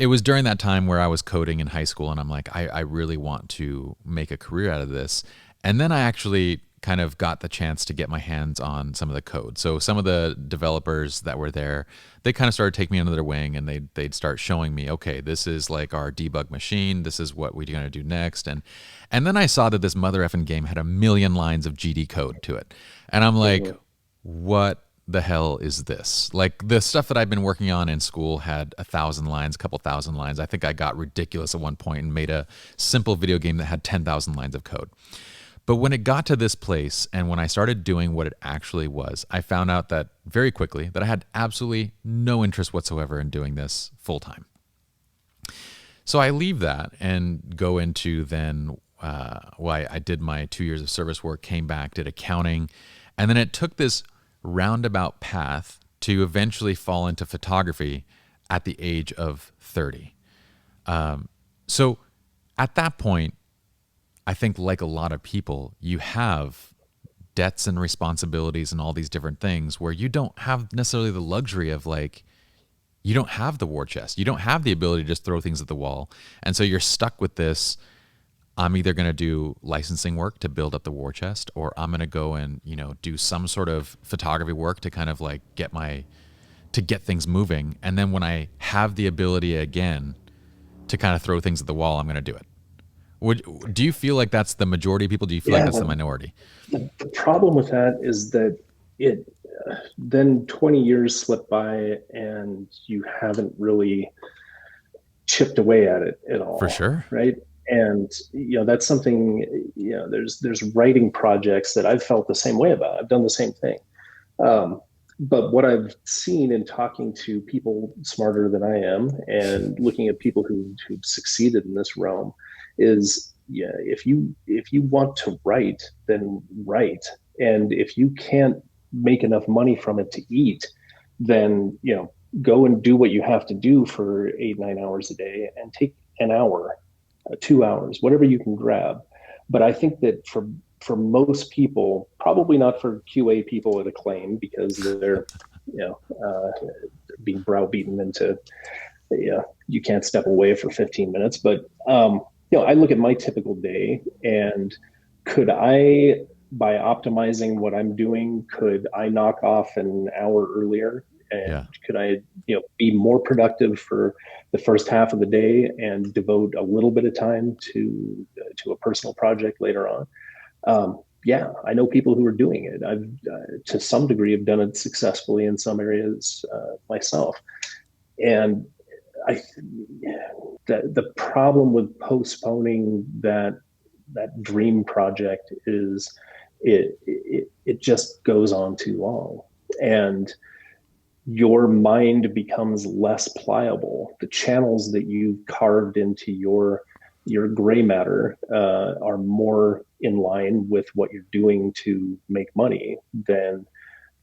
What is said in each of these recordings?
it was during that time where I was coding in high school, and I'm like, I really want to make a career out of this. And then I actually kind of got the chance to get my hands on some of the code. So some of the developers that were there, they kind of started taking me under their wing, and they'd start showing me, okay, this is like our debug machine. This is what we're going to do next. And then I saw that this mother effing game had 1,000,000 lines of GD code to it. And I'm like, Mhm. what the hell is this? Like, the stuff that I've been working on in school had 1,000 lines, a couple thousand lines. I think I got ridiculous at one point and made a simple video game that had 10,000 lines of code. But when it got to this place and when I started doing what it actually was, I found out that very quickly that I had absolutely no interest whatsoever in doing this full time. So I leave that and go into then, I did my 2 years of service work, came back, did accounting, and then it took this roundabout path to eventually fall into photography at the age of 30. So at that point, I think, like a lot of people, you have debts and responsibilities and all these different things where you don't have necessarily the luxury of, like, you don't have the war chest. You don't have the ability to just throw things at the wall. And so you're stuck with this. I'm either going to do licensing work to build up the war chest, or I'm going to go and, do some sort of photography work to kind of like to get things moving. And then when I have the ability again to kind of throw things at the wall, I'm going to do it. Do you feel like that's the majority of people? Do you feel like Yeah, that's the minority? the problem with that is that it then 20 years slip by and you haven't really chipped away at it at For all, sure. right? And that's something, there's writing projects that I've felt the same way about. I've done the same thing. um, but what I've seen in talking to people smarter than I am and looking at people who've succeeded in this realm is, yeah, if you want to write, then write. And if you can't make enough money from it to eat, then go and do what you have to do for 8 9 hours a day and take an hour, 2 hours, whatever you can grab. But I think that for most people, probably not for QA people at Acclaim, because they're you know being browbeaten into, you can't step away for 15 minutes. But I look at my typical day, and could I, by optimizing what I'm doing, could I knock off an hour earlier? And Yeah. could I, be more productive for the first half of the day and devote a little bit of time to a personal project later on? Yeah, I know people who are doing it. I've, to some degree, have done it successfully in some areas myself. And I, the problem with postponing that dream project is it just goes on too long, and your mind becomes less pliable. The channels that you've carved into your gray matter are more in line with what you're doing to make money than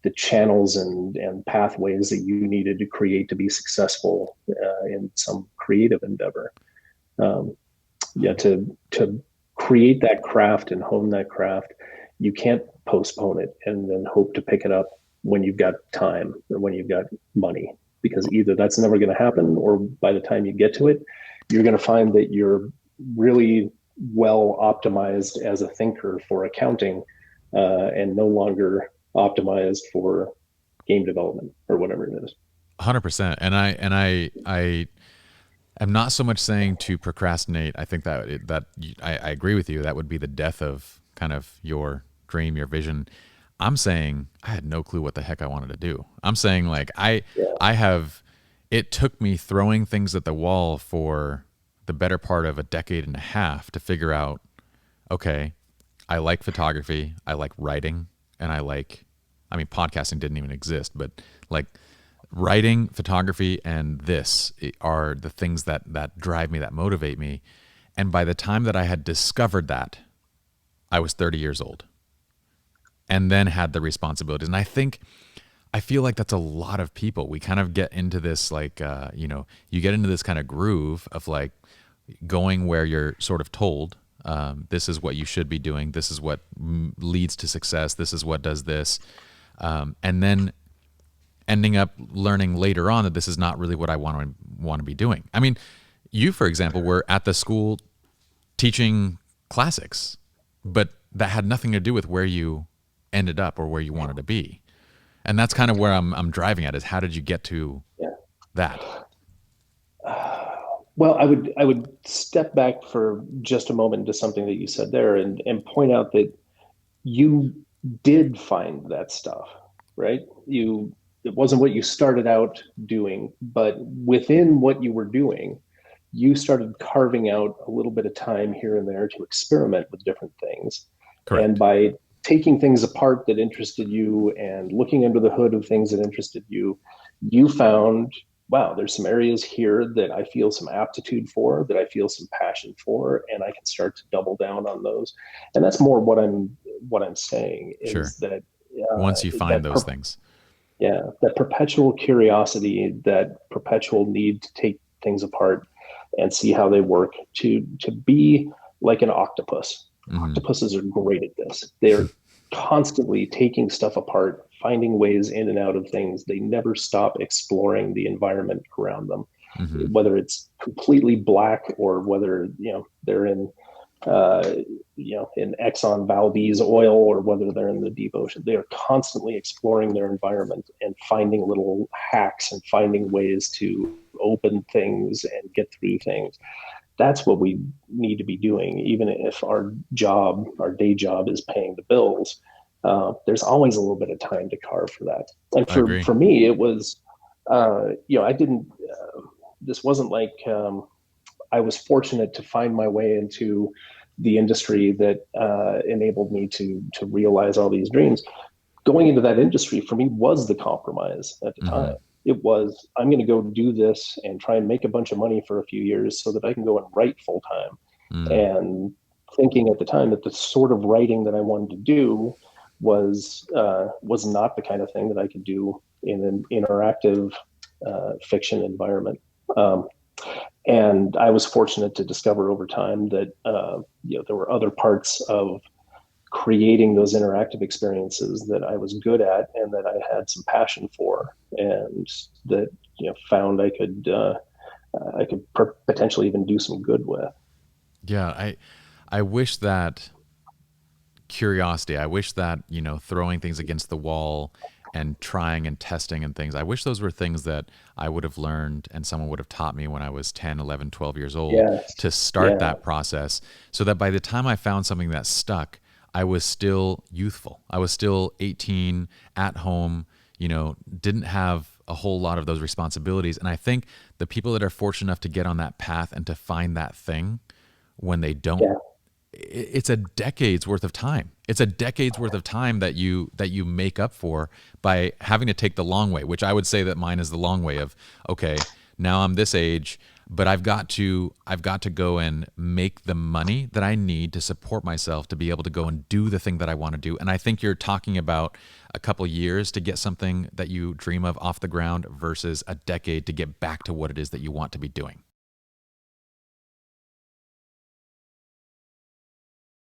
the channels and pathways that you needed to create to be successful in some creative endeavor. Um, yeah, to create that craft and hone that craft, you can't postpone it and then hope to pick it up when you've got time or when you've got money, because either that's never going to happen, or by the time you get to it, you're going to find that you're really well optimized as a thinker for accounting, and no longer optimized for game development or whatever it is. 100%. And I am not so much saying to procrastinate. I think I agree with you. That would be the death of kind of your dream, your vision. I'm saying I had no clue what the heck I wanted to do. I'm saying, like, Yeah. I have, it took me throwing things at the wall for the better part of a decade and a half to figure out, okay, I like photography, I like writing, and I mean, podcasting didn't even exist, but like writing, photography, and this are the things that drive me, that motivate me. And by the time that I had discovered that, I was 30 years old and then had the responsibilities. And I feel like that's a lot of people. We kind of get into this, like, you get into this kind of groove of like going where you're sort of told, this is what you should be doing. This is what leads to success. This is what does this. And then ending up learning later on that this is not really what I want to be doing. I mean, you, for example, were at the school teaching classics, but that had nothing to do with where you ended up or where you wanted to be. And that's kind of where I'm driving at, is how did you get to Yeah. that? Well, I would step back for just a moment to something that you said there, and point out that you did find that stuff, right? It wasn't what you started out doing, but within what you were doing, you started carving out a little bit of time here and there to experiment with different things. And Correct. by taking things apart that interested you and looking under the hood of things that interested you, you found, wow, there's some areas here that I feel some aptitude for, that I feel some passion for, and I can start to double down on those. And that's more what I'm saying Sure. is that Once you find that those things. yeah, that perpetual curiosity, that perpetual need to take things apart and see how they work, to be like an octopus. Hmm. Octopuses are great at this. They're constantly taking stuff apart, finding ways in and out of things. They never stop exploring the environment around them, Hmm. whether it's completely black or whether they're in uh, in Exxon Valdez oil, or whether they're in the deep ocean. They are constantly exploring their environment and finding little hacks and finding ways to open things and get through things. That's what we need to be doing, even if our day job is paying the bills. There's always a little bit of time to carve for that. And I agree. for me, it was, I didn't, this wasn't like I was fortunate to find my way into the industry that enabled me to realize all these dreams. Going into that industry for me was the compromise at the time. Hmm. It was, I'm going to go do this and try and make a bunch of money for a few years so that I can go and write full time. Mm. And thinking at the time that the sort of writing that I wanted to do was not the kind of thing that I could do in an interactive fiction environment. Um, and I was fortunate to discover over time that there were other parts of creating those interactive experiences that I was good at and that I had some passion for, and that found I could potentially even do some good with. Yeah, I wish that curiosity, I wish that, throwing things against the wall and trying and testing and things, I wish those were things that I would have learned and someone would have taught me when I was 10, 11, 12 years old, Yes, to start yeah, that process, so that by the time I found something that stuck, I was still youthful. I was still 18, at home, didn't have a whole lot of those responsibilities. And I think the people that are fortunate enough to get on that path and to find that thing, when they don't, yeah, it's a decade's worth of time. It's a decade's worth of time that you make up for by having to take the long way, which I would say that mine is the long way of, okay, now I'm this age, but I've got to go and make the money that I need to support myself to be able to go and do the thing that I want to do. And I think you're talking about a couple years to get something that you dream of off the ground versus a decade to get back to what it is that you want to be doing.